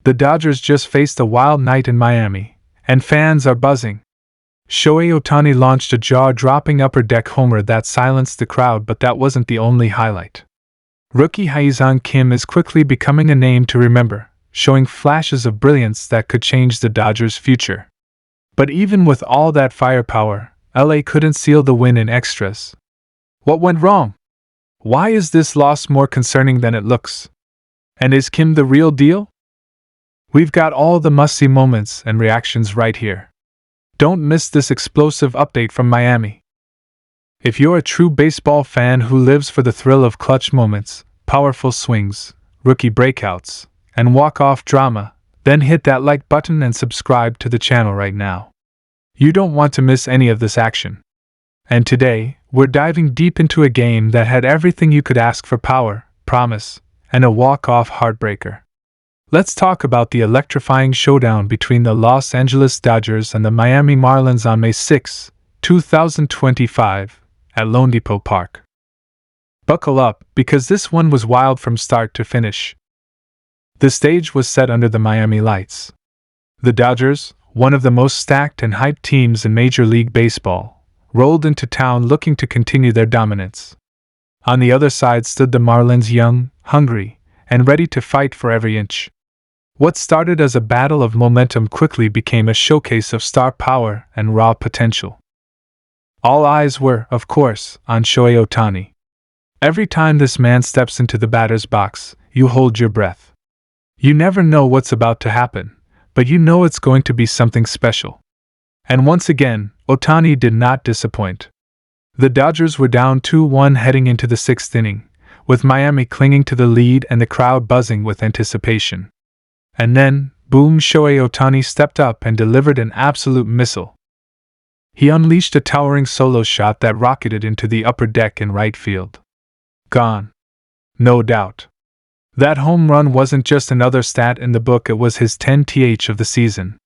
The Dodgers just faced a wild night in Miami, and fans are buzzing. Shohei Ohtani launched a jaw-dropping upper deck homer that silenced the crowd, but that wasn't the only highlight. Rookie Hyeseong Kim is quickly becoming a name to remember, showing flashes of brilliance that could change the Dodgers' future. But even with all that firepower, LA couldn't seal the win in extras. What went wrong? Why is this loss more concerning than it looks? And is Kim the real deal? We've got all the must-see moments and reactions right here. Don't miss this explosive update from Miami. If you're a true baseball fan who lives for the thrill of clutch moments, powerful swings, rookie breakouts, and walk-off drama, then hit that like button and subscribe to the channel right now. You don't want to miss any of this action. And today, we're diving deep into a game that had everything you could ask for: power, promise, and a walk-off heartbreaker. Let's talk about the electrifying showdown between the Los Angeles Dodgers and the Miami Marlins on May 6, 2025, at loanDepot Park. Buckle up, because this one was wild from start to finish. The stage was set under the Miami lights. The Dodgers, one of the most stacked and hyped teams in Major League Baseball, rolled into town looking to continue their dominance. On the other side stood the Marlins, young, hungry, and ready to fight for every inch. What started as a battle of momentum quickly became a showcase of star power and raw potential. All eyes were, of course, on Shohei Ohtani. Every time this man steps into the batter's box, you hold your breath. You never know what's about to happen, but you know it's going to be something special. And once again, Ohtani did not disappoint. The Dodgers were down 2-1 heading into the sixth inning, with Miami clinging to the lead and the crowd buzzing with anticipation. And then, boom, Shohei Ohtani stepped up and delivered an absolute missile. He unleashed a towering solo shot that rocketed into the upper deck in right field. Gone. No doubt. That home run wasn't just another stat in the book, it was his 10th of the season.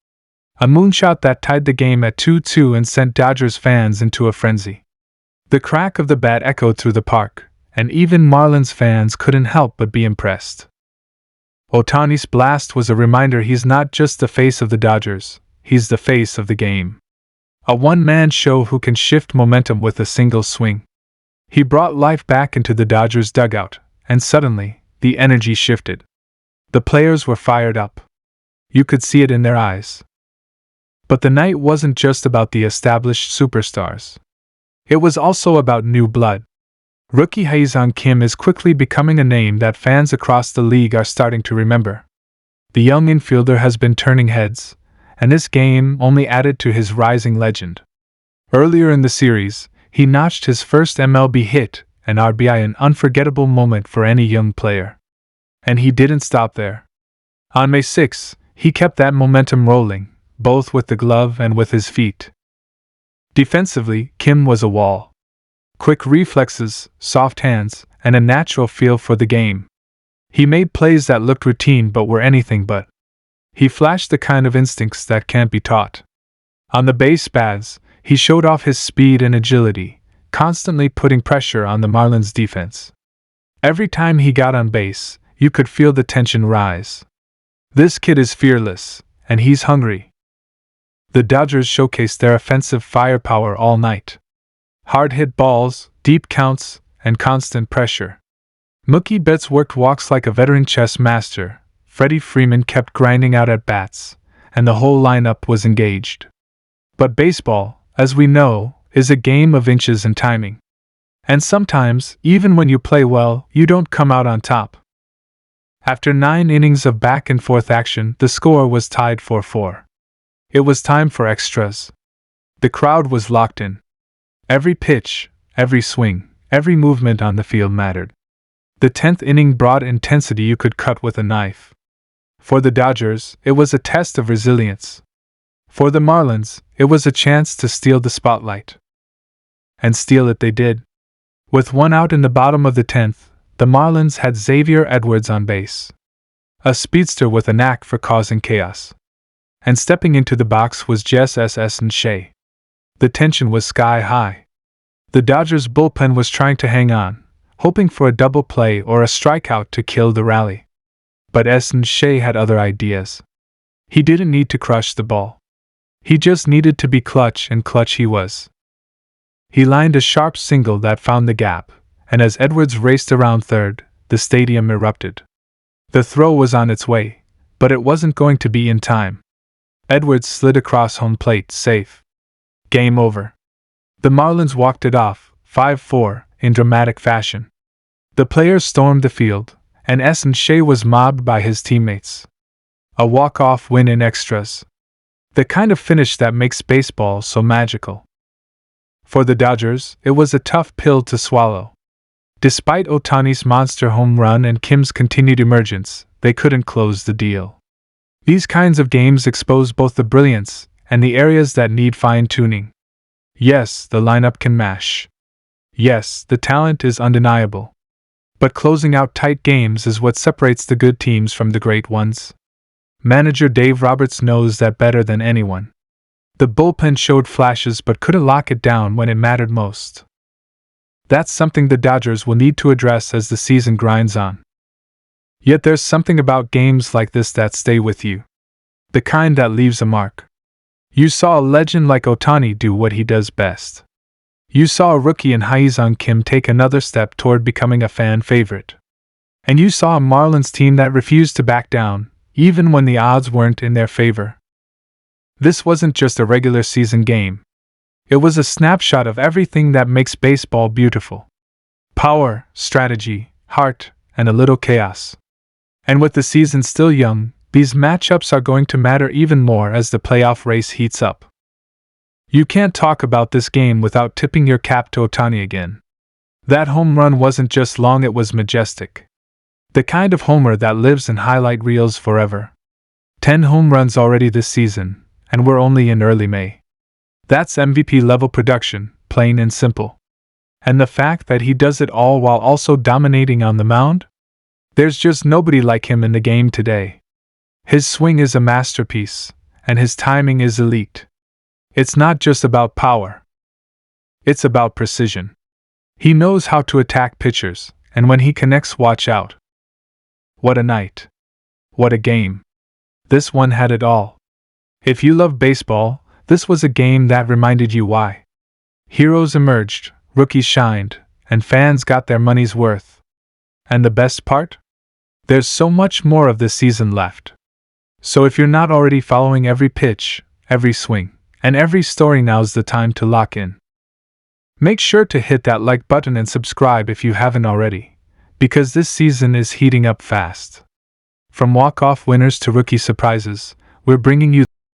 A moonshot that tied the game at 2-2 and sent Dodgers fans into a frenzy. The crack of the bat echoed through the park, and even Marlins fans couldn't help but be impressed. Ohtani's blast was a reminder he's not just the face of the Dodgers, he's the face of the game. A one-man show who can shift momentum with a single swing. He brought life back into the Dodgers dugout, and suddenly, the energy shifted. The players were fired up. You could see it in their eyes. But the night wasn't just about the established superstars. It was also about new blood. Rookie Hyeseong Kim is quickly becoming a name that fans across the league are starting to remember. The young infielder has been turning heads, and this game only added to his rising legend. Earlier in the series, he notched his first MLB hit, an RBI, an unforgettable moment for any young player. And he didn't stop there. On May 6, he kept that momentum rolling, both with the glove and with his feet. Defensively, Kim was a wall. Quick reflexes, soft hands, and a natural feel for the game. He made plays that looked routine but were anything but. He flashed the kind of instincts that can't be taught. On the base paths, he showed off his speed and agility, constantly putting pressure on the Marlins defense. Every time he got on base, you could feel the tension rise. This kid is fearless, and he's hungry. The Dodgers showcased their offensive firepower all night. Hard-hit balls, deep counts, and constant pressure. Mookie Betts worked walks like a veteran chess master, Freddie Freeman kept grinding out at-bats, and the whole lineup was engaged. But baseball, as we know, is a game of inches and timing. And sometimes, even when you play well, you don't come out on top. After 9 innings of back-and-forth action, the score was tied 4-4. It was time for extras. The crowd was locked in. Every pitch, every swing, every movement on the field mattered. The 10th inning brought intensity you could cut with a knife. For the Dodgers, it was a test of resilience. For the Marlins, it was a chance to steal the spotlight. And steal it they did. With 1 out in the bottom of the 10th, the Marlins had Xavier Edwards on base. A speedster with a knack for causing chaos. And stepping into the box was Jess and Shea. The tension was sky high. The Dodgers bullpen was trying to hang on, hoping for a double play or a strikeout to kill the rally. But Shea had other ideas. He didn't need to crush the ball. He just needed to be clutch, and clutch he was. He lined a sharp single that found the gap, and as Edwards raced around third, the stadium erupted. The throw was on its way, but it wasn't going to be in time. Edwards slid across home plate, safe. Game over. The Marlins walked it off, 5-4, in dramatic fashion. The players stormed the field, and Shea was mobbed by his teammates. A walk-off win in extras. The kind of finish that makes baseball so magical. For the Dodgers, it was a tough pill to swallow. Despite Ohtani's monster home run and Kim's continued emergence, they couldn't close the deal. These kinds of games expose both the brilliance and the areas that need fine-tuning. Yes, the lineup can mash. Yes, the talent is undeniable. But closing out tight games is what separates the good teams from the great ones. Manager Dave Roberts knows that better than anyone. The bullpen showed flashes but couldn't lock it down when it mattered most. That's something the Dodgers will need to address as the season grinds on. Yet there's something about games like this that stay with you. The kind that leaves a mark. You saw a legend like Ohtani do what he does best. You saw a rookie in Hyeseong Kim take another step toward becoming a fan favorite. And you saw a Marlins team that refused to back down, even when the odds weren't in their favor. This wasn't just a regular season game. It was a snapshot of everything that makes baseball beautiful. Power, strategy, heart, and a little chaos. And with the season still young, these matchups are going to matter even more as the playoff race heats up. You can't talk about this game without tipping your cap to Ohtani again. That home run wasn't just long, it was majestic. The kind of homer that lives in highlight reels forever. 10 home runs already this season, and we're only in early May. That's MVP-level production, plain and simple. And the fact that he does it all while also dominating on the mound? There's just nobody like him in the game today. His swing is a masterpiece, and his timing is elite. It's not just about power. It's about precision. He knows how to attack pitchers, and when he connects, watch out. What a night. What a game. This one had it all. If you love baseball, this was a game that reminded you why. Heroes emerged, rookies shined, and fans got their money's worth. And the best part? There's so much more of this season left. So if you're not already following every pitch, every swing, and every story, now's the time to lock in. Make sure to hit that like button and subscribe if you haven't already, because this season is heating up fast. From walk-off winners to rookie surprises, we're bringing you